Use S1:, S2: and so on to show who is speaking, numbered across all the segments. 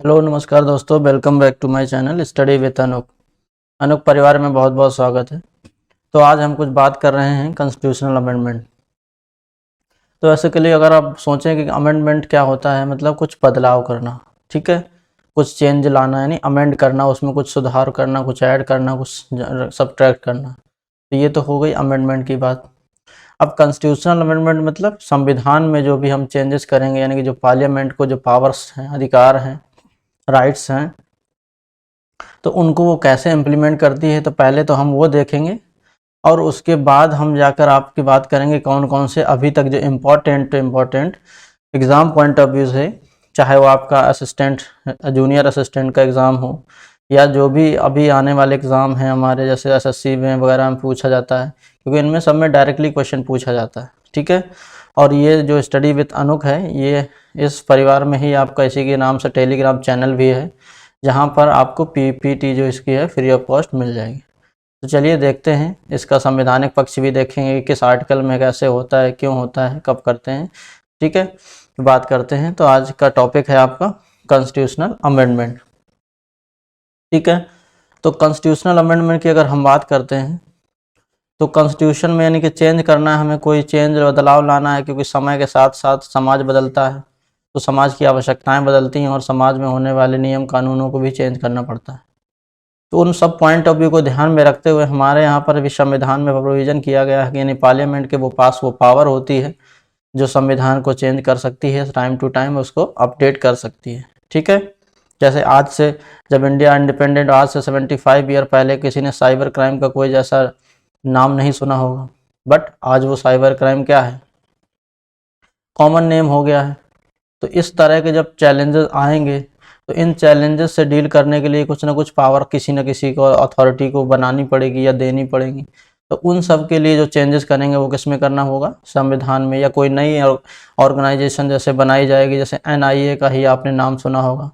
S1: Hello नमस्कार दोस्तों, welcome back to my channel study with Anoop. Anoop परिवार में बहुत बहुत स्वागत है। तो आज हम कुछ बात कर रहे हैं कॉन्स्टिट्यूशनल अमेंडमेंट। तो ऐसे के लिए अगर आप सोचें कि अमेंडमेंट क्या होता है, मतलब कुछ बदलाव करना, ठीक है, कुछ चेंज लाना, यानी अमेंड करना, उसमें कुछ सुधार करना, कुछ ऐड करना, कुछ सब्ट्रैक्ट करना। तो ये तो हो गई अमेंडमेंट की बात। अब कॉन्स्टिट्यूशनल अमेंडमेंट मतलब संविधान में जो भी हम चेंजेस करेंगे, यानी कि जो पार्लियामेंट को जो पावर्स हैं, अधिकार हैं, राइट्स हैं, तो उनको वो कैसे इम्प्लीमेंट करती है, तो पहले तो हम वो देखेंगे और उसके बाद हम जाकर आपकी बात करेंगे कौन कौन से अभी तक जो important exam point of view से, चाहे वो आपका असिस्टेंट जूनियर असिस्टेंट का एग्ज़ाम हो या जो भी अभी आने वाले एग्ज़ाम हैं हमारे, जैसे एसएससी में वगैरह में पूछा जाता है, क्योंकि इनमें सब में डायरेक्टली क्वेश्चन पूछा जाता है, ठीक है। और ये जो स्टडी विद अनुक है, ये इस परिवार में ही आपका इसी के नाम से टेलीग्राम चैनल भी है, जहाँ पर आपको पीपीटी जो इसकी है फ्री ऑफ कॉस्ट मिल जाएगी। तो चलिए देखते हैं, इसका संवैधानिक पक्ष भी देखेंगे कि किस आर्टिकल में कैसे होता है, क्यों होता है, कब करते हैं, ठीक है, बात करते हैं। तो आज का टॉपिक है आपका कॉन्स्टिट्यूशनल अमेंडमेंट, ठीक है। तो कॉन्स्टिट्यूशनल अमेंडमेंट की अगर हम बात करते हैं तो कॉन्स्टिट्यूशन में यानी कि चेंज करना है, हमें कोई चेंज बदलाव लाना है, क्योंकि समय के साथ साथ समाज बदलता है, तो समाज की आवश्यकताएं बदलती हैं और समाज में होने वाले नियम कानूनों को भी चेंज करना पड़ता है। तो उन सब पॉइंट ऑफ व्यू को ध्यान में रखते हुए हमारे यहाँ पर भी संविधान में प्रोविज़न किया गया है कि यानी पार्लियामेंट के पास वो पावर होती है जो संविधान को चेंज कर सकती है, टाइम टू टाइम उसको अपडेट कर सकती है, ठीक है। जैसे आज से जब इंडिया इंडिपेंडेंट, आज से 75 ईयर पहले किसी ने साइबर क्राइम का कोई जैसा नाम नहीं सुना होगा, बट आज वो साइबर क्राइम क्या है, कॉमन नेम हो गया है। तो इस तरह के जब चैलेंजेस आएंगे तो इन चैलेंजेस से डील करने के लिए कुछ ना कुछ पावर किसी न किसी को, अथॉरिटी को बनानी पड़ेगी या देनी पड़ेगी। तो उन सब के लिए जो चेंजेस करेंगे वो किस में करना होगा, संविधान में, या कोई नई ऑर्गेनाइजेशन जैसे बनाई जाएगी, जैसे एनआईए का ही आपने नाम सुना होगा,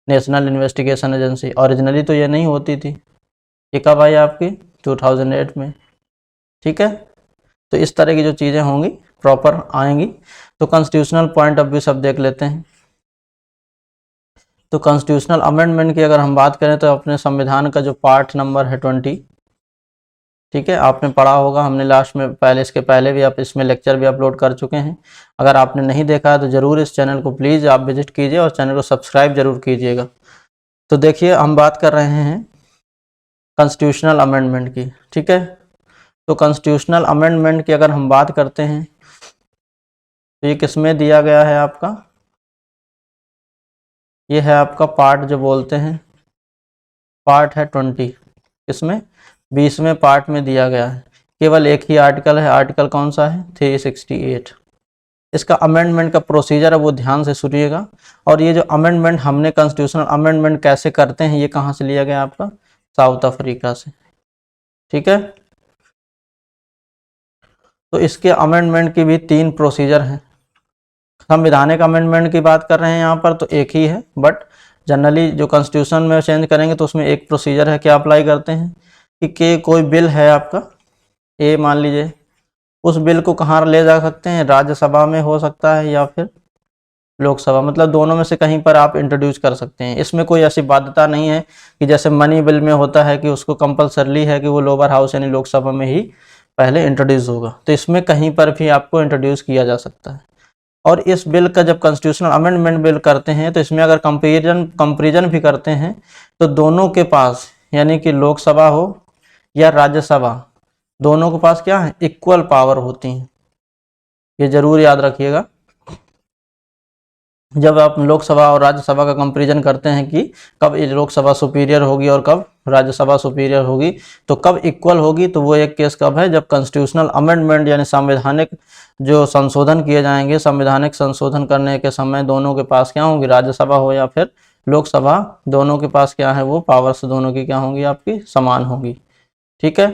S1: नेशनल इन्वेस्टिगेशन एजेंसी। ओरिजिनली तो ये नहीं होती थी, ये कब आई आपकी 2008 में, ठीक है। तो इस तरह की जो चीज़ें होंगी प्रॉपर आएंगी। तो कॉन्स्टिट्यूशनल पॉइंट ऑफ व्यू सब देख लेते हैं। तो कॉन्स्टिट्यूशनल अमेंडमेंट की अगर हम बात करें तो अपने संविधान का जो पार्ट नंबर है 20, ठीक है, आपने पढ़ा होगा, हमने लास्ट में पहले, इसके पहले भी आप इसमें लेक्चर भी अपलोड कर चुके हैं। अगर आपने नहीं देखा है तो ज़रूर इस चैनल को प्लीज़ आप विजिट कीजिए और चैनल को सब्सक्राइब जरूर कीजिएगा। तो देखिए, हम बात कर रहे हैं कॉन्स्टिट्यूशनल अमेंडमेंट की, ठीक है। तो कॉन्स्टिट्यूशनल अमेंडमेंट की अगर हम बात करते हैं तो ये किसमें दिया गया है आपका, ये है आपका पार्ट जो बोलते हैं, पार्ट है 20, इसमें 20वें पार्ट में दिया गया है। केवल एक ही आर्टिकल है, आर्टिकल कौन सा है, 368। इसका अमेंडमेंट का प्रोसीजर है वो ध्यान से सुनिएगा। और ये जो अमेंडमेंट हमने कॉन्स्टिट्यूशनल अमेंडमेंट कैसे करते हैं, ये कहाँ से लिया गया आपका, साउथ अफ्रीका से, ठीक है। तो इसके अमेंडमेंट की भी 3 प्रोसीजर हैं। संवैधानिक अमेंडमेंट की बात कर रहे हैं यहाँ पर तो एक ही है, बट जनरली जो कॉन्स्टिट्यूशन में चेंज करेंगे तो उसमें एक प्रोसीजर है, क्या अप्लाई करते हैं कि कोई बिल है आपका, ए मान लीजिए, उस बिल को कहाँ ले जा सकते हैं, राज्यसभा में हो सकता है या फिर लोकसभा, मतलब दोनों में से कहीं पर आप इंट्रोड्यूस कर सकते हैं। इसमें कोई ऐसी बाध्यता नहीं है कि जैसे मनी बिल में होता है कि उसको कंपलसरली है कि वो लोअर हाउस यानी लोकसभा में ही पहले इंट्रोड्यूस होगा। तो इसमें कहीं पर भी आपको इंट्रोड्यूस किया जा सकता है। और इस बिल का जब कॉन्स्टिट्यूशनल अमेंडमेंट बिल करते हैं तो इसमें अगर कंपेरिजन भी करते हैं तो दोनों के पास, यानी कि लोकसभा हो या राज्यसभा, दोनों के पास क्या है, इक्वल पावर होती हैं। ये जरूर याद रखिएगा। जब आप लोकसभा और राज्यसभा का कंपैरिजन करते हैं कि कब लोकसभा सुपीरियर होगी और कब राज्यसभा सुपीरियर होगी, तो कब इक्वल होगी, तो वो एक केस कब है, जब कॉन्स्टिट्यूशनल अमेंडमेंट यानी संवैधानिक जो संशोधन किए जाएंगे, संवैधानिक संशोधन करने के समय दोनों के पास क्या होगी, राज्यसभा हो या फिर लोकसभा, दोनों के पास क्या है, वो पावर्स दोनों की क्या होंगी, आपकी समान होगी, ठीक है।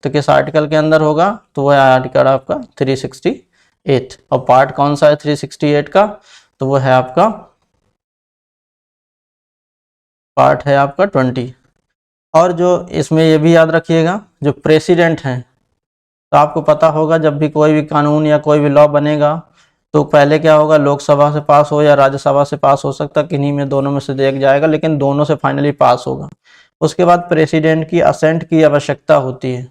S1: तो किस आर्टिकल के अंदर होगा, तो वह आर्टिकल आपका 368। और पार्ट कौन सा है 368 का, तो वो है आपका पार्ट है आपका 20। और जो इसमें ये भी याद रखिएगा, जो प्रेसिडेंट हैं, तो आपको पता होगा जब भी कोई भी कानून या कोई भी लॉ बनेगा तो पहले क्या होगा, लोकसभा से पास हो या राज्यसभा से पास हो सकता, किन्हीं में दोनों में से एक जाएगा, लेकिन दोनों से फाइनली पास होगा। उसके बाद प्रेसिडेंट की असेंट की आवश्यकता होती है।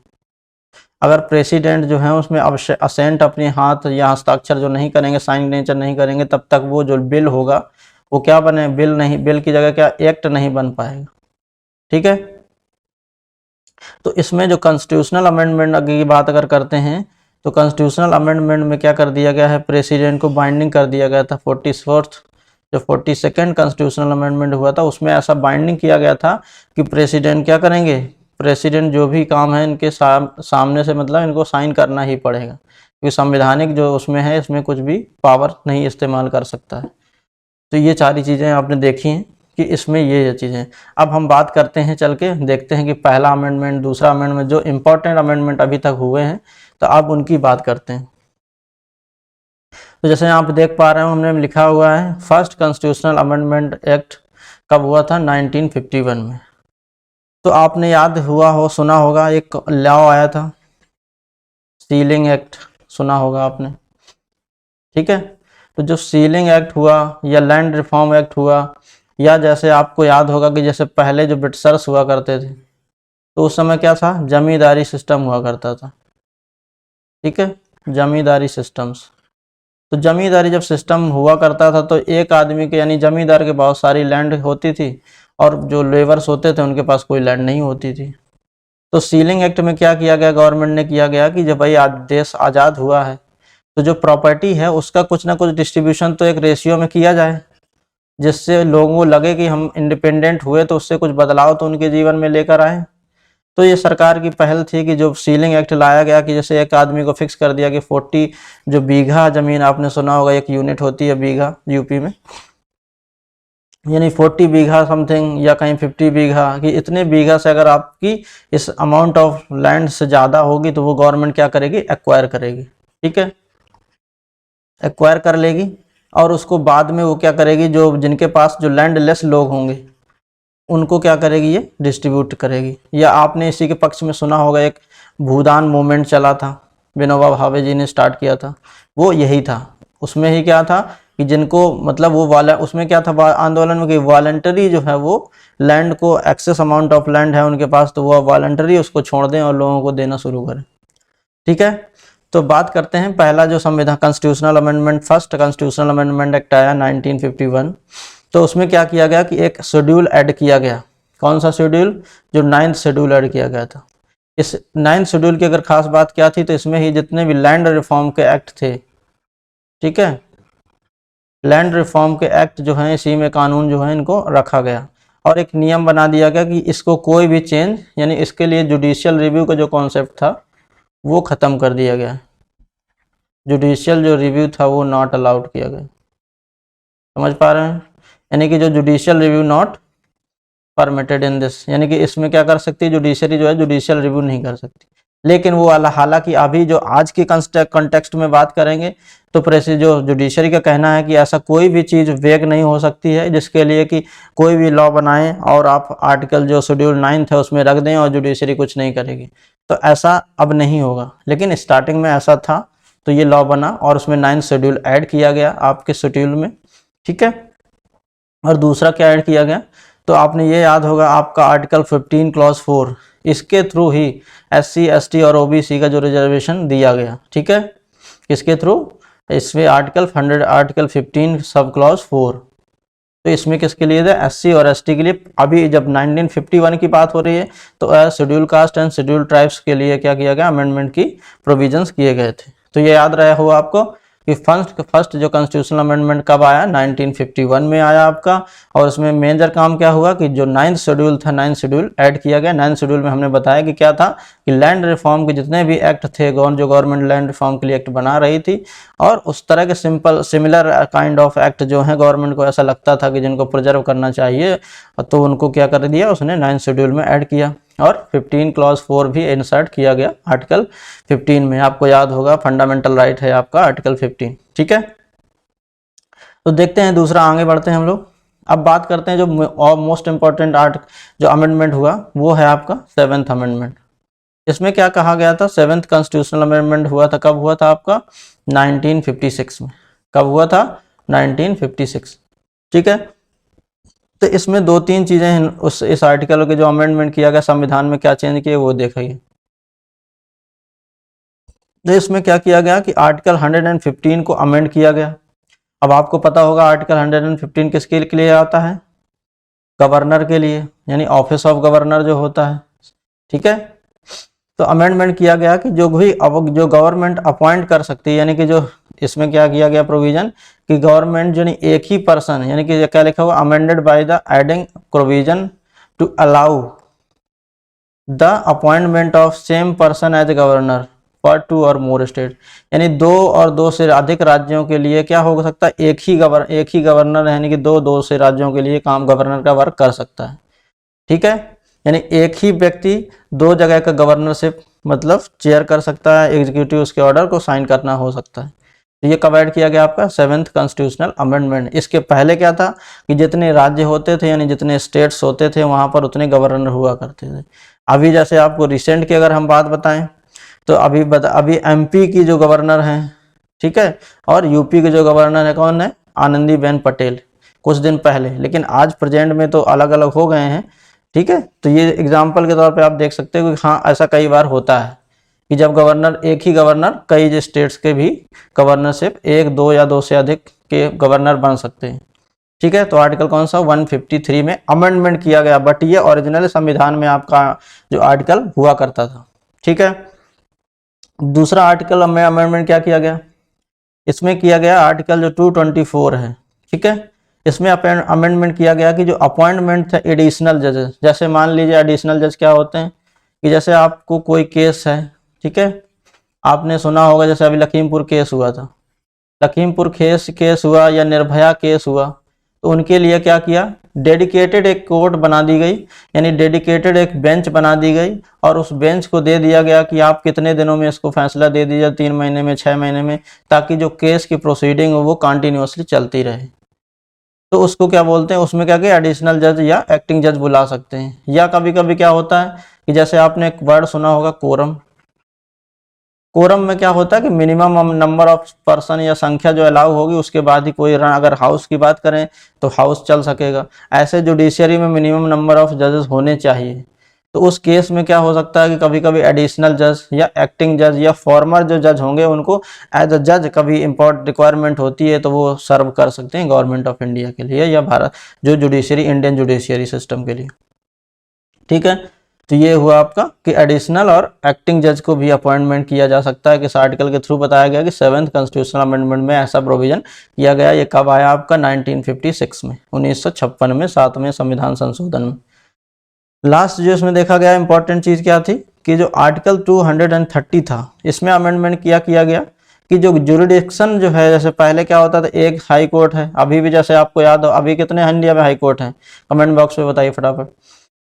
S1: अगर प्रेसिडेंट जो है उसमें असेंट अपने हाथ या हस्ताक्षर जो नहीं करेंगे, साइन नेचर नहीं करेंगे, तब तक वो जो बिल होगा वो क्या बने, बिल नहीं, बिल की जगह क्या एक्ट नहीं बन पाएगा। ठीक है। तो इसमें जो कॉन्स्टिट्यूशनल अमेंडमेंट की बात अगर करते हैं तो कॉन्स्टिट्यूशनल अमेंडमेंट में क्या कर दिया गया है, प्रेसिडेंट को बाइंडिंग कर दिया गया था। 44th जो 42nd कॉन्स्टिट्यूशनल अमेंडमेंट हुआ था उसमें ऐसा बाइंडिंग किया गया था कि प्रेसिडेंट क्या करेंगे, प्रेसिडेंट जो भी काम है इनके सामने से मतलब इनको साइन करना ही पड़ेगा, क्योंकि संवैधानिक जो उसमें है इसमें कुछ भी पावर नहीं इस्तेमाल कर सकता है। तो ये सारी चीज़ें आपने देखी हैं कि इसमें ये चीज़ें। अब हम बात करते हैं, चल के देखते हैं कि पहला अमेंडमेंट, दूसरा अमेंडमेंट, जो इम्पोर्टेंट अमेंडमेंट अभी तक हुए हैं, तो अब उनकी बात करते हैं। तो जैसे आप देख पा रहे हो हमने लिखा हुआ है फर्स्ट कॉन्स्टिट्यूशनल अमेंडमेंट एक्ट कब हुआ था, 1951 में। तो आपने याद हुआ हो, सुना होगा, एक लॉ आया था सीलिंग एक्ट, सुना होगा आपने। ठीक है। तो जो सीलिंग एक्ट हुआ या लैंड रिफॉर्म एक्ट हुआ, या जैसे आपको याद होगा कि जैसे पहले जो ब्रिटिशर्स हुआ करते थे तो उस समय क्या था, जमींदारी सिस्टम हुआ करता था। ठीक है, जमींदारी सिस्टम्स। तो जमींदारी जब सिस्टम हुआ करता था तो एक आदमी के यानी जमींदार के बहुत सारी लैंड होती थी और जो लेबर्स होते थे उनके पास कोई लैंड नहीं होती थी। तो सीलिंग एक्ट में क्या किया गया, गवर्नमेंट ने किया गया कि जब भाई आज देश आज़ाद हुआ है तो जो प्रॉपर्टी है उसका कुछ ना कुछ डिस्ट्रीब्यूशन तो एक रेशियो में किया जाए, जिससे लोगों को लगे कि हम इंडिपेंडेंट हुए तो उससे कुछ बदलाव तो उनके जीवन में लेकर आए। तो ये सरकार की पहल थी कि जो सीलिंग एक्ट लाया गया कि जैसे एक आदमी को फिक्स कर दिया कि 40 जो बीघा जमीन, आपने सुना होगा एक यूनिट होती है बीघा यूपी में, यानी 40 बीघा समथिंग या कहीं 50 बीघा, कि इतने बीघा से अगर आपकी इस अमाउंट ऑफ लैंड से ज़्यादा होगी तो वो गवर्नमेंट क्या करेगी, एक्वायर करेगी। ठीक है, एक्वायर कर लेगी और उसको बाद में वो क्या करेगी, जो जिनके पास जो लैंड लेस लोग होंगे उनको क्या करेगी, ये डिस्ट्रीब्यूट करेगी। या आपने इसी के पक्ष में सुना होगा एक भूदान मूवमेंट चला था, विनोबा भावे जी ने स्टार्ट किया था, वो यही था। उसमें ही क्या था कि जिनको मतलब वो वाला, उसमें क्या था आंदोलन में कि वॉलंटरी जो है वो लैंड को, एक्सेस अमाउंट ऑफ लैंड है उनके पास तो वो वॉलंटरी उसको छोड़ दें और लोगों को देना शुरू करें। ठीक है। तो बात करते हैं पहला जो संविधान constitutional amendment, first constitutional amendment act आया 1951। तो उसमें क्या किया गया कि एक शेड्यूल ऐड किया गया। कौन सा शेड्यूल, जो 9th शेड्यूल ऐड किया गया था। इस 9th शेड्यूल की अगर खास बात क्या थी तो इसमें ही जितने भी लैंड रिफॉर्म के एक्ट थे, ठीक है, लैंड रिफॉर्म के एक्ट जो हैं इसी में कानून जो है इनको रखा गया और एक नियम बना दिया गया कि इसको कोई भी चेंज, यानी इसके लिए जुडिशियल रिव्यू का जो कॉन्सेप्ट था वो ख़त्म कर दिया गया। जुडिशियल जो रिव्यू था वो नॉट अलाउड किया गया। समझ पा रहे हैं, यानी कि जो judicial review not permitted in this, यानी कि इसमें क्या कर सकती है जुडिशरी जो है, जुडिशियल रिव्यू नहीं कर सकती। लेकिन वो हालांकि अभी जो आज के कंटेक्स्ट में बात करेंगे तो जो जुडिशरी का कहना है कि ऐसा कोई भी चीज़ वेग नहीं हो सकती है जिसके लिए कि कोई भी लॉ बनाएं और आप आर्टिकल जो शेड्यूल 9th है उसमें रख दें और जुडिशरी कुछ नहीं करेगी। तो ऐसा अब नहीं होगा, लेकिन स्टार्टिंग में ऐसा था तो ये लॉ बना और उसमें 9th शेड्यूल ऐड किया गया आपके शेड्यूल में। ठीक है। और दूसरा क्या ऐड किया गया, तो आपने ये याद होगा आपका आर्टिकल 15 क्लॉज 4, इसके थ्रू ही SC ST और OBC का जो रिजर्वेशन दिया गया। ठीक है, किसके थ्रू, इसमें आर्टिकल 15 सब क्लॉज 4, तो इसमें किसके लिए था, SC और ST के लिए। अभी जब 1951 की बात हो रही है तो schedule caste and schedule tribes के लिए क्या किया गया, अमेंडमेंट की प्रोविजंस किए गए थे। तो ये याद रहा होगा आपको कि फर्स्ट जो कॉन्स्टिट्यूशनल अमेंडमेंट कब आया, 1951 में आया आपका। और उसमें मेजर काम क्या हुआ कि जो 9th शेड्यूल था, 9th शेड्यूल ऐड किया गया। 9th शेड्यूल में हमने बताया कि क्या था कि लैंड रिफॉर्म के जितने भी एक्ट थे, जो गवर्नमेंट लैंड रिफॉर्म के लिए एक्ट बना रही थी और उस तरह के सिमिलर काइंड ऑफ एक्ट जो है गवर्नमेंट को ऐसा लगता था कि जिनको प्रिजर्व करना चाहिए, तो उनको क्या कर दिया उसने 9th शेड्यूल में ऐड किया और 15 क्लॉज 4 भी इंसर्ट किया गया आर्टिकल 15 में। आपको याद होगा फंडामेंटल राइट है आपका आर्टिकल 15। ठीक है, तो देखते हैं दूसरा, आगे बढ़ते हैं हम लोग। अब बात करते हैं जो मोस्ट इंपॉर्टेंट जो अमेंडमेंट हुआ वो है आपका 7th अमेंडमेंट। इसमें क्या कहा गया था, 7th कॉन्स्टिट्यूशनल अमेंडमेंट हुआ था, कब हुआ था आपका, 1956 में। कब हुआ था? 1956। ठीक है, तो इसमें दो तीन चीज़ें हैं उस इस आर्टिकल के जो अमेंडमेंट किया गया संविधान में, क्या चेंज किए वो देखिए। तो इसमें क्या किया गया कि आर्टिकल 115 को अमेंड किया गया। अब आपको पता होगा आर्टिकल 115 किसके लिए आता है? गवर्नर के लिए, यानी ऑफिस ऑफ गवर्नर जो होता है। ठीक है, तो अमेंडमेंट किया गया कि जो गवर्नमेंट अपॉइंट कर सकती है, यानी कि जो इसमें क्या किया गया प्रोविजन कि गवर्नमेंट यानी एक ही पर्सन, यानी कि क्या लिखा हुआ, amended by the adding provision to allow the appointment of same person as governor for 2 और मोर स्टेट, यानी 2 और 2 से अधिक राज्यों के लिए क्या हो सकता है, एक ही गवर्नर, यानी कि 2 से राज्यों के लिए काम गवर्नर का वर्क कर सकता है। ठीक है, यानी एक ही व्यक्ति 2 जगह का गवर्नरशिप मतलब चेयर कर सकता है, एग्जीक्यूटिव उसके ऑर्डर को साइन करना हो सकता है। तो ये कब ऐड किया गया आपका? 7th constitutional amendment. इसके पहले क्या था कि जितने राज्य होते थे यानी जितने स्टेट्स होते थे वहाँ पर उतने गवर्नर हुआ करते थे। अभी जैसे आपको रिसेंट की अगर हम बात बताएं तो अभी एमपी की जो गवर्नर हैं, ठीक है, और यूपी के जो गवर्नर है कौन है? आनंदीबेन पटेल, कुछ दिन पहले। लेकिन आज प्रेजेंट में तो अलग अलग हो गए हैं। ठीक है, तो ये एग्जाम्पल के तौर पे आप देख सकते हो कि हाँ ऐसा कई बार होता है कि जब गवर्नर एक ही गवर्नर कई स्टेट्स के भी गवर्नरशिप 1, 2 या 2 से अधिक के गवर्नर बन सकते हैं। ठीक है, तो आर्टिकल कौन सा? 153 में अमेंडमेंट किया गया, बट ये ओरिजिनल संविधान में आपका जो आर्टिकल हुआ करता था। ठीक है, दूसरा आर्टिकल में अमेंडमेंट क्या किया गया? इसमें किया गया आर्टिकल जो 224 है। ठीक है, इसमें अमेंडमेंट किया गया कि जो अपॉइंटमेंट थे एडिशनल जजेस, जैसे मान लीजिए एडिशनल जज क्या होते हैं कि जैसे आपको कोई केस है, ठीक है, आपने सुना होगा जैसे अभी लखीमपुर केस हुआ था, लखीमपुर केस हुआ या निर्भया केस हुआ, तो उनके लिए क्या किया? डेडिकेटेड एक कोर्ट बना दी गई, यानी डेडिकेटेड एक बेंच बना दी गई और उस बेंच को दे दिया गया कि आप कितने दिनों में इसको फैसला दे दीजिए, 3 महीने में, 6 महीने में, ताकि जो केस की प्रोसीडिंग हो वो कंटिन्यूअसली चलती रहे। तो उसको क्या बोलते हैं? उसमें क्या क्या एडिशनल जज या एक्टिंग जज बुला सकते हैं। या कभी कभी क्या होता है कि जैसे आपने एक वर्ड सुना होगा कोरम, कोरम में क्या होता है कि मिनिमम नंबर ऑफ पर्सन या संख्या जो अलाउ होगी उसके बाद ही कोई रन, अगर हाउस की बात करें तो हाउस चल सकेगा। ऐसे जुडिशियरी में मिनिमम नंबर ऑफ जजेस होने चाहिए। तो उस केस में क्या हो सकता है कि कभी कभी एडिशनल जज या एक्टिंग जज या फॉर्मर जो जज होंगे उनको एज अ जज कभी इम्पोर्ट रिक्वायरमेंट होती है तो वो सर्व कर सकते हैं गवर्नमेंट ऑफ इंडिया के लिए या भारत जो जुडिशियरी, इंडियन जुडिशियरी सिस्टम के लिए। ठीक है, तो ये हुआ आपका कि एडिशनल और एक्टिंग जज को भी अपॉइंटमेंट किया जा सकता है। कि इस आर्टिकल के थ्रू बताया गया कि 7th कॉन्स्टिट्यूशनल अमेंडमेंट में ऐसा प्रोविजन किया गया। ये कब आया आपका? 1956 में, 1956 में 7वें संविधान संशोधन में। लास्ट जो इसमें देखा गया इंपॉर्टेंट चीज़ क्या थी कि जो आर्टिकल 230 था इसमें अमेंडमेंट किया गया कि जो जुरिडिक्शन जो है, जैसे पहले क्या होता था एक हाई कोर्ट है, अभी भी जैसे आपको याद हो अभी कितने इंडिया में हाई कोर्ट हैं, कमेंट बॉक्स में बताइए फटाफट।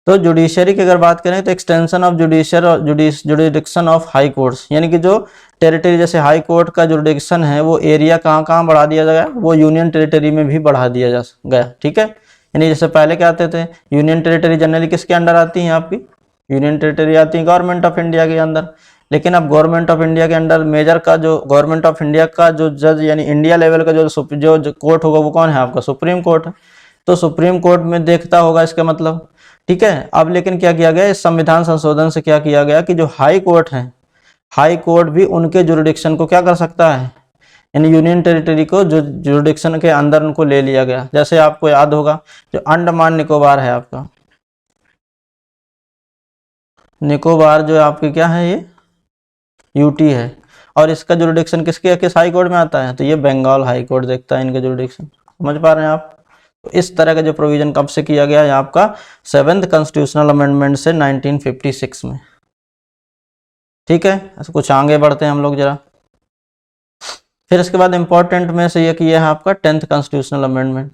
S1: तो जुडिशरी की अगर बात करें तो extension of jurisdiction of high courts, यानी कि जो टेरिटरी, जैसे हाई कोर्ट का जुडिडिक्शन है वो एरिया कहाँ कहाँ बढ़ा दिया गया, वो यूनियन टेरिटरी में भी बढ़ा दिया गया। ठीक है, यानी जैसे पहले क्या आते थे, यूनियन टेरिटरी जनरली किसके अंडर आती हैं आपकी? यूनियन टेरिटरी आती है गवर्नमेंट ऑफ इंडिया के अंदर। लेकिन अब गवर्नमेंट ऑफ इंडिया के अंडर मेजर का जो गवर्नमेंट ऑफ इंडिया का जो जज यानी इंडिया लेवल का जो कोर्ट होगा वो कौन है आपका? सुप्रीम कोर्ट है। तो सुप्रीम कोर्ट में देखता होगा इसका मतलब। ठीक है, अब लेकिन क्या किया गया इस संविधान संशोधन से, क्या किया गया कि जो हाई कोर्ट है, हाई कोर्ट भी उनके जुरिडिक्शन को क्या कर सकता है, यानी यूनियन टेरिटरी को जो जुरिडिक्शन के अंदर उनको ले लिया गया। जैसे आपको याद होगा जो अंडमान निकोबार है आपका, निकोबार जो आपकी क्या है, ये यूटी है, और इसका जुरिडिक्शन किस हाई कोर्ट में आता है? तो ये बंगाल हाई कोर्ट देखता है इनके जुरिडिक्शन। समझ पा रहे हैं आप? तो इस तरह का जो प्रोविजन कब से किया गया है आपका? 7th कॉन्स्टिट्यूशनल अमेंडमेंट से 1956 में। ठीक है, ऐसे कुछ आगे बढ़ते हैं हम लोग जरा। फिर इसके बाद इंपॉर्टेंट में से ये किया है आपका 10th कॉन्स्टिट्यूशनल अमेंडमेंट।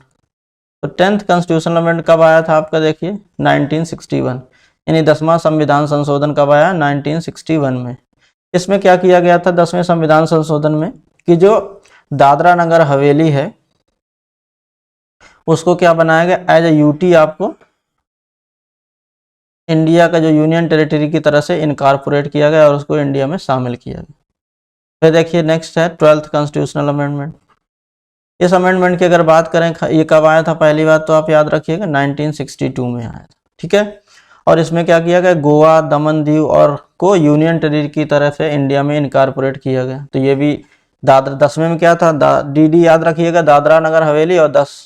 S1: तो 10th कॉन्स्टिट्यूशनल अमेंडमेंट कब आया था आपका? देखिए 1961, यानी 10वां संविधान संशोधन कब आया? 1961 में। इसमें क्या किया गया था 10वें संविधान संशोधन में कि जो दादरा नगर हवेली है उसको क्या बनाया गया? एज ए यूटी आपको इंडिया का जो यूनियन टेरिटरी की तरह से इनकॉर्पोरेट किया गया और उसको इंडिया में शामिल किया गया। फिर देखिए नेक्स्ट है 12th कॉन्स्टिट्यूशनल अमेंडमेंट। इस अमेंडमेंट की अगर बात करें ये कब आया था, पहली बात तो आप याद रखिएगा 1962 में आया था, ठीक है। और इसमें क्या किया गया, गोवा, दमन दीव और को यूनियन टेरिटरी की तरफ से इंडिया में इनकारपोरेट किया गया। तो ये भी दादरा 10वें में क्या था, डीडी याद रखिएगा, दादरा नगर हवेली, और 10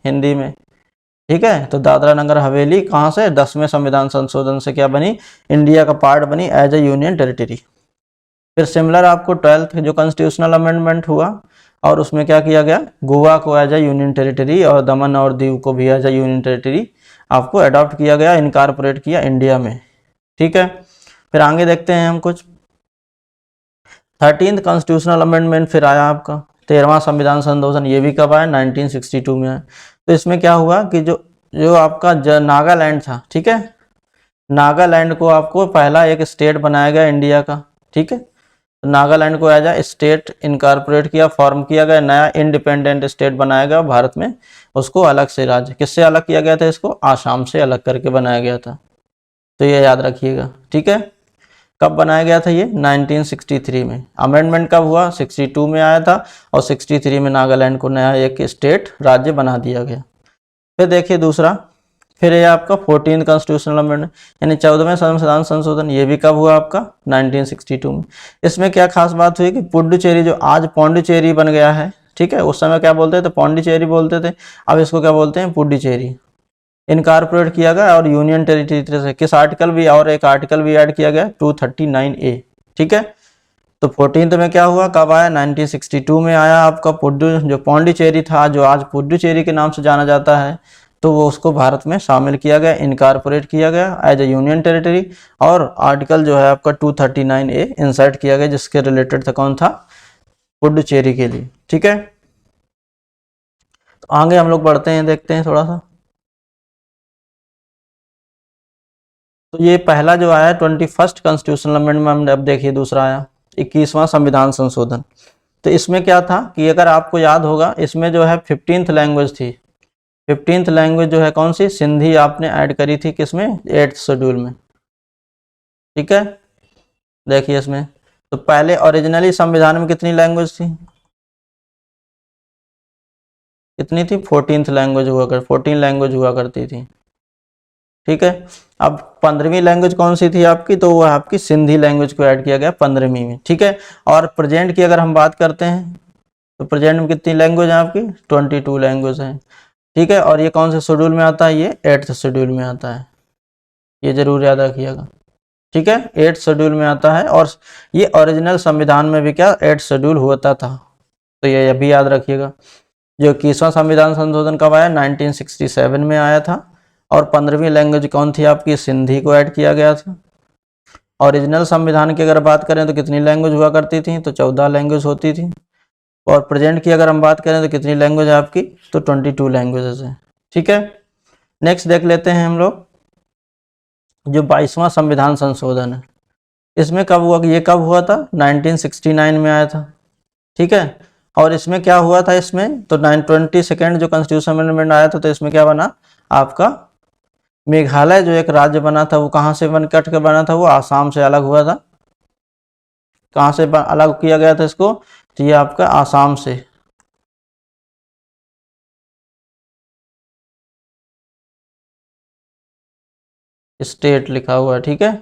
S1: हिंदी में, ठीक है। तो दादरा नगर हवेली कहाँ से, 10वें संविधान संशोधन से क्या बनी, इंडिया का पार्ट बनी एज ए यूनियन टेरिटरी। फिर सिमिलर आपको 12th जो कॉन्स्टिट्यूशनल अमेंडमेंट हुआ, और उसमें क्या किया गया, गोवा को एज ए यूनियन टेरिटरी और दमन और दीव को भी एज ए यूनियन टेरिटरी आपको अडॉप्ट किया गया, इनकारपोरेट किया इंडिया में, ठीक है। फिर आगे देखते हैं हम कुछ 13th कॉन्स्टिट्यूशनल अमेंडमेंट फिर आया आपका 13वां संविधान संशोधन। ये भी कब आया, 1962 में आया। तो इसमें क्या हुआ कि जो आपका नागालैंड था, ठीक है, नागालैंड को आपको पहला एक स्टेट बनाया गया इंडिया का, ठीक है। तो नागालैंड को एज ए स्टेट इनकारपोरेट किया, फॉर्म किया गया, नया इंडिपेंडेंट स्टेट बनाया गया भारत में। उसको अलग से राज्य, किससे अलग किया गया था, इसको आसाम से अलग करके बनाया गया था। तो ये याद रखिएगा, ठीक है। कब बनाया गया था ये, 1963 में। अमेंडमेंट कब हुआ, 62 में आया था, और 63 में नागालैंड को नया एक स्टेट राज्य बना दिया गया। फिर देखिए दूसरा, फिर ये आपका 14th कॉन्स्टिट्यूशनल अमेंडमेंट यानी 14वें संविधान संशोधन। ये भी कब हुआ आपका, 1962 में। इसमें क्या खास बात हुई कि पुडुचेरी जो आज पौंडीचेरी बन गया है, ठीक है, उस समय क्या बोलते थे, पौंडीचेरी बोलते थे, अब इसको क्या बोलते हैं, पुडुचेरी, इनकारपोरेट किया गया और यूनियन टेरिटरी से किस आर्टिकल भी, और एक आर्टिकल भी ऐड किया गया 239A, ठीक है। तो 14th में क्या हुआ, कब आया, 1962 में आया आपका जो पौंडीचेरी था, जो आज पुडुचेरी के नाम से जाना जाता है, तो वो उसको भारत में शामिल किया गया, इनकारपोरेट किया गया एज ए यूनियन टेरिटरी। और आर्टिकल जो है आपका 239A इंसर्ट किया गया, जिसके रिलेटेड था, कौन था, पुडुचेरी के लिए, ठीक है। तो आगे हम लोग बढ़ते हैं, देखते हैं थोड़ा सा। तो ये पहला जो आया 21st कॉन्स्टिट्यूशनल अमेंडमेंट। अब देखिए दूसरा आया 21वां संविधान संशोधन। तो इसमें क्या था कि अगर आपको याद होगा, इसमें जो है 15th लैंग्वेज थी। 15th लैंग्वेज जो है कौन सी, सिंधी आपने ऐड करी थी किसमें, 8th शेड्यूल में, ठीक है। देखिए इसमें तो पहले ओरिजिनली संविधान में कितनी लैंग्वेज थी, कितनी थी, 14th लैंग्वेज हुआ कर 14 लैंग्वेज हुआ करती थी, ठीक है। अब 15वीं लैंग्वेज कौन सी थी आपकी, तो वो आपकी सिंधी लैंग्वेज को ऐड किया गया 15वीं में, ठीक है। और प्रेजेंट की अगर हम बात करते हैं, तो प्रेजेंट में कितनी लैंग्वेज है आपकी, 22 लैंग्वेज है, ठीक है। और ये कौन से शेड्यूल में आता है, ये 8th शेड्यूल में आता है, ये जरूर याद रखिएगा, ठीक है। 8th शेड्यूल में आता है, और ये ओरिजिनल संविधान में भी क्या 8th शेड्यूल होता था, तो ये भी याद रखिएगा। जो 21वां संविधान संशोधन कब आया, 1967 में आया था, और 15वीं लैंग्वेज कौन थी आपकी, सिंधी को ऐड किया गया था। ओरिजिनल संविधान की अगर बात करें तो कितनी लैंग्वेज हुआ करती थी, तो 14 लैंग्वेज होती थी। और प्रेजेंट की अगर हम बात करें तो कितनी लैंग्वेज है आपकी, तो 22 लैंग्वेजेस है, ठीक है। नेक्स्ट देख लेते हैं हम लोग, जो 22वां संविधान संशोधन है। इसमें कब हुआ, ये कब हुआ था, 1969 में आया था, ठीक है। और इसमें क्या हुआ था, इसमें तो 22nd जो कॉन्स्टिट्यूशन अमेंडमेंट आया था, तो इसमें क्या बना आपका, मेघालय जो एक राज्य बना था, वो कहाँ से बन कट के बना था, वो आसाम से अलग हुआ था। कहाँ से अलग किया गया था इसको, तो ये आपका आसाम से, स्टेट लिखा हुआ है, ठीक है।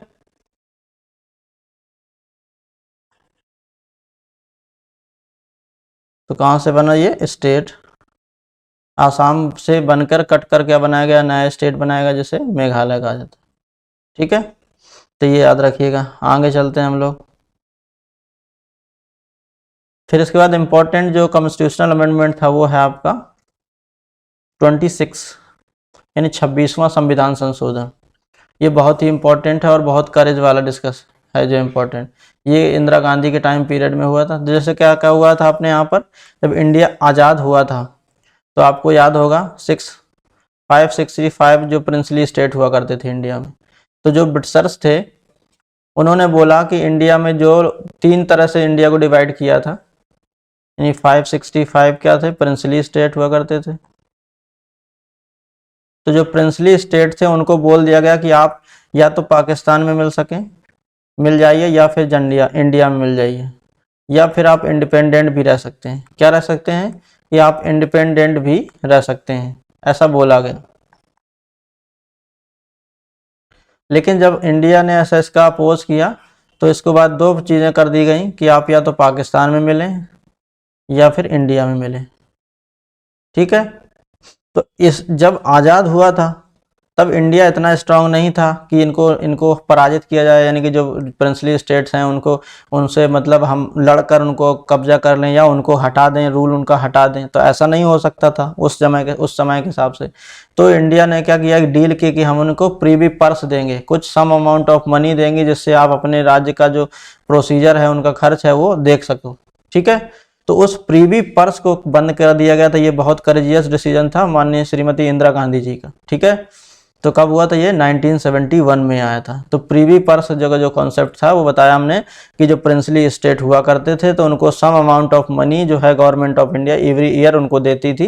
S1: तो कहाँ से बना ये स्टेट, आसाम से बनकर कट कर क्या बनाया गया, नया स्टेट बनाया गया, जिसे मेघालय कहा जाता है, ठीक है। तो ये याद रखिएगा। आगे चलते हैं हम लोग। फिर इसके बाद इंपॉर्टेंट जो कॉन्स्टिट्यूशनल अमेंडमेंट था, वो है आपका 26 यानी 26वां संविधान संशोधन। ये बहुत ही इंपॉर्टेंट है और बहुत करेज वाला डिस्कस है, जो इम्पोर्टेंट, ये इंदिरा गांधी के टाइम पीरियड में हुआ था। जैसे क्या क्या हुआ था अपने यहाँ पर, जब इंडिया आज़ाद हुआ था, तो आपको याद होगा 565 जो प्रिंसली स्टेट हुआ करते थे इंडिया में। तो जो ब्रिटिशर्स थे, उन्होंने बोला कि इंडिया में जो 3 तरह से इंडिया को डिवाइड किया था, यानी 565 क्या थे, प्रिंसली स्टेट हुआ करते थे। तो जो प्रिंसली स्टेट थे, उनको बोल दिया गया कि आप या तो पाकिस्तान में मिल जाइए, या फिर इंडिया में मिल जाइए, या फिर आप इंडिपेंडेंट भी रह सकते हैं। क्या रह सकते हैं, कि आप इंडिपेंडेंट भी रह सकते हैं, ऐसा बोला गया। लेकिन जब इंडिया ने ऐसा इसका अपोज किया तो इसके बाद दो चीज़ें कर दी गई कि आप या तो पाकिस्तान में मिलें या फिर इंडिया में मिलें। ठीक है, तो इस जब आज़ाद हुआ था तब इंडिया इतना स्ट्रांग नहीं था कि इनको इनको पराजित किया जाए, यानी कि जो प्रिंसली स्टेट्स हैं उनको उनसे मतलब हम लड़कर उनको कब्जा कर लें या उनको हटा दें, रूल उनका हटा दें, तो ऐसा नहीं हो सकता था उस समय के हिसाब से। तो इंडिया ने क्या किया, एक डील की कि हम उनको प्रीवी पर्स देंगे, कुछ सम अमाउंट ऑफ मनी देंगे जिससे आप अपने राज्य का जो प्रोसीजर है, उनका खर्च है वो देख सको। ठीक है, तो उस प्रीवी पर्स को बंद कर दिया गया था। ये बहुत करेजियस डिसीजन था माननीय श्रीमती इंदिरा गांधी जी का। ठीक है, तो कब हुआ था ये 1971 में आया था। तो प्रीवी पर्स जगह जो कॉन्सेप्ट था वो बताया हमने कि जो प्रिंसली स्टेट हुआ करते थे तो उनको सम अमाउंट ऑफ मनी जो है government of India every year उनको देती थी।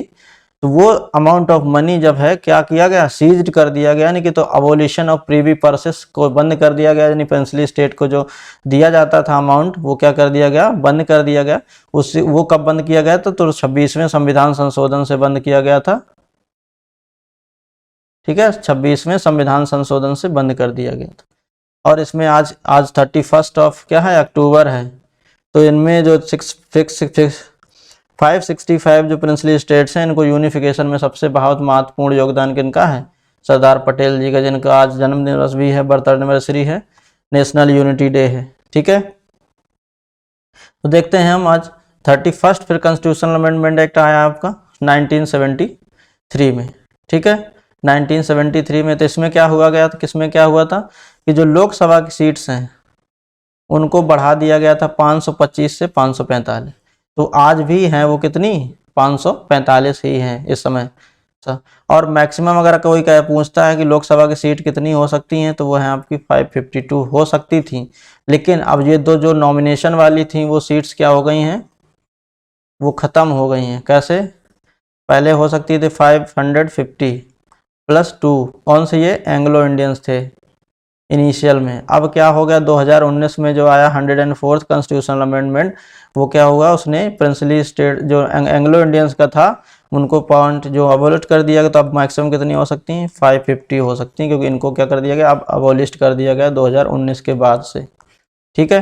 S1: तो वो अमाउंट ऑफ मनी जब है क्या किया गया, सीज्ड कर दिया गया, यानी कि तो अबोलिशन ऑफ प्रीवी पर्सेस को बंद कर दिया गया, यानी प्रिंसली स्टेट को जो दिया जाता था अमाउंट वो क्या कर दिया गया, बंद कर दिया गया। उससे वो कब बंद किया गया था, तो 26वें संविधान संशोधन से बंद किया गया था। ठीक है, 26वें संविधान संशोधन से बंद कर दिया गया था। और इसमें आज 31 ऑफ क्या है, अक्टूबर है। तो इनमें जो 565 जो प्रिंसली स्टेट्स हैं, इनको यूनिफिकेशन में सबसे बहुत महत्वपूर्ण योगदान किनका है, सरदार पटेल जी का, जिनका आज जन्म दिवस भी है, बर्थ एनिवर्सरी है, नेशनल यूनिटी डे है। ठीक है, तो देखते हैं हम आज 31 फिर कॉन्स्टिट्यूशनल अमेंडमेंट एक्ट आया आपका 1973 में। ठीक है, 1973 में। तो इसमें क्या हुआ गया था, किसमें क्या हुआ था कि जो लोकसभा की सीट्स हैं उनको बढ़ा दिया गया था 525 से 545। तो आज भी हैं वो कितनी, 545 ही हैं इस समय। और मैक्सिमम अगर कोई क्या पूछता है कि लोकसभा की सीट कितनी हो सकती हैं, तो वो है आपकी 552 हो सकती थी। लेकिन अब ये दो जो नॉमिनेशन वाली थी वो सीट्स क्या हो गई हैं, वो ख़त्म हो गई हैं। कैसे, पहले हो सकती थी 550 +2, कौन से, ये एंग्लो इंडियंस थे इनिशियल में। अब क्या हो गया, 2019 में जो आया 104th कॉन्स्टिट्यूशनल अमेंडमेंट, वो क्या हुआ, उसने प्रिंसली स्टेट जो एंग्लो इंडियंस का था उनको पॉइंट जो अबोलिट कर दिया गया। तो अब मैक्सिमम कितनी हो सकती हैं, 550 हो सकती हैं, क्योंकि इनको क्या कर दिया गया, अब अबोलिस्ट कर दिया गया 2019 के बाद से। ठीक है,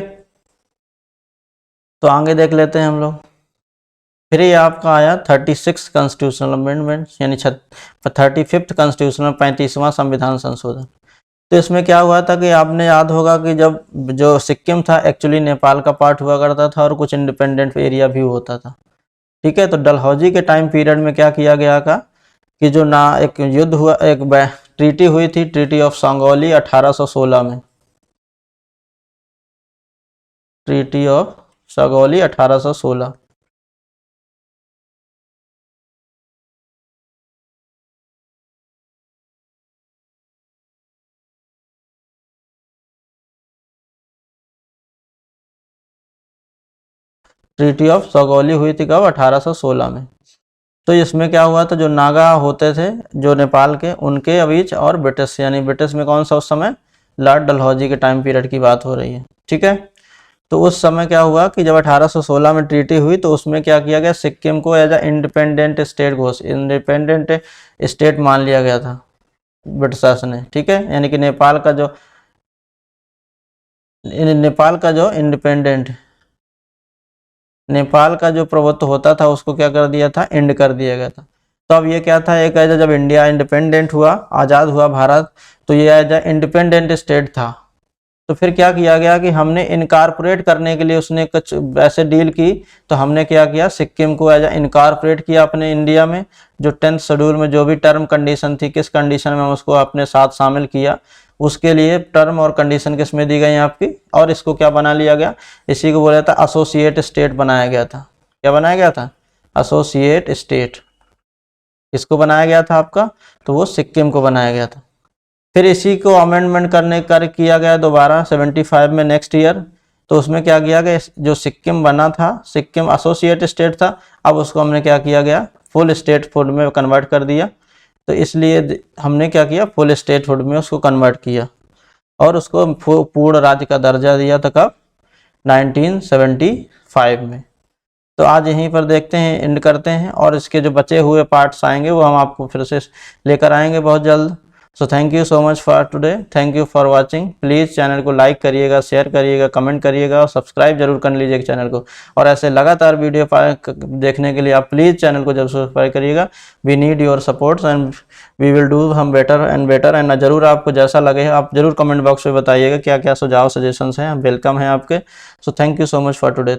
S1: तो आगे देख लेते हैं हम लोग। फिर ये आपका आया 36 कॉन्स्टिट्यूशनल अमेंडमेंट, यानी 35th कॉन्स्टिट्यूशनल 35वां संविधान संशोधन। तो इसमें क्या हुआ था कि आपने याद होगा कि जब जो सिक्किम था एक्चुअली नेपाल का पार्ट हुआ करता था और कुछ इंडिपेंडेंट एरिया भी होता था। ठीक है, तो डलहौजी के टाइम पीरियड में क्या किया गया था कि जो ना एक युद्ध हुआ, एक ट्रीटी हुई थी, ट्रीटी ऑफ सांगौली 1816 में। Treaty of Sagauli 1816। Treaty of Sagauli हुई थी कब, 1816 में। तो इसमें क्या हुआ था, जो नागा होते थे जो नेपाल के, उनके बीच और ब्रिटिश, यानी ब्रिटिश में कौन सा उस समय, लॉर्ड डलहौजी के टाइम पीरियड की बात हो रही है। ठीक है, तो उस समय क्या हुआ कि जब 1816 में ट्रीटी हुई तो उसमें क्या किया गया, सिक्किम को एज अ इंडिपेंडेंट स्टेट मान लिया गया था ब्रिटिशर्स ने। ठीक है, यानी कि नेपाल का जो नेपाल का जो प्रभुत्व होता था उसको क्या कर दिया था, एंड कर दिया गया था। तो अब ये क्या था, एक एज जब इंडिया इंडिपेंडेंट हुआ, आज़ाद हुआ भारत, तो ये एज इंडिपेंडेंट स्टेट था। तो फिर क्या किया गया कि हमने इनकारपोरेट करने के लिए उसने कुछ ऐसे डील की, तो हमने क्या किया, सिक्किम को एज इनकारपोरेट किया अपने इंडिया में। जो 10th शेड्यूल में जो भी टर्म कंडीशन थी, किस कंडीशन में उसको अपने साथ शामिल किया, उसके लिए टर्म और कंडीशन किस में दी गई आपकी, और इसको क्या बना लिया गया, इसी को बोला था एसोसिएट स्टेट बनाया गया था। क्या बनाया गया था, एसोसिएट स्टेट। किसको बनाया गया था आपका, तो वो सिक्किम को बनाया गया था। फिर इसी को अमेंडमेंट किया गया दोबारा 75 में नेक्स्ट ईयर। तो उसमें क्या किया गया, जो सिक्किम बना था, सिक्किम एसोसिएट स्टेट था, अब उसको हमने क्या किया गया, फुल स्टेटहुड में कन्वर्ट कर दिया। तो इसलिए हमने क्या किया, फुल स्टेटहुड में उसको कन्वर्ट किया और उसको पूर्ण राज्य का दर्जा दिया था कब, 1975 में। तो आज यहीं पर देखते हैं, एंड करते हैं, और इसके जो बचे हुए पार्ट्स आएंगे वो हम आपको फिर से लेकर आएंगे बहुत जल्द। So thank you so much for today, thank you for watching. Please channel को लाइक करिएगा, शेयर करिएगा, कमेंट करिएगा और सब्सक्राइब जरूर कर लीजिएगा चैनल को। और ऐसे लगातार वीडियो देखने के लिए आप प्लीज़ चैनल को जरूर सब्सक्राइब करिएगा। We need your supports and we will do हम बेटर एंड बेटर। एंड ज़रूर आपको जैसा लगे आप ज़रूर कमेंट बॉक्स में बताइएगा क्या क्या सुझाव सजेशंस हैं, वेलकम है आपके। So thank you so much for today.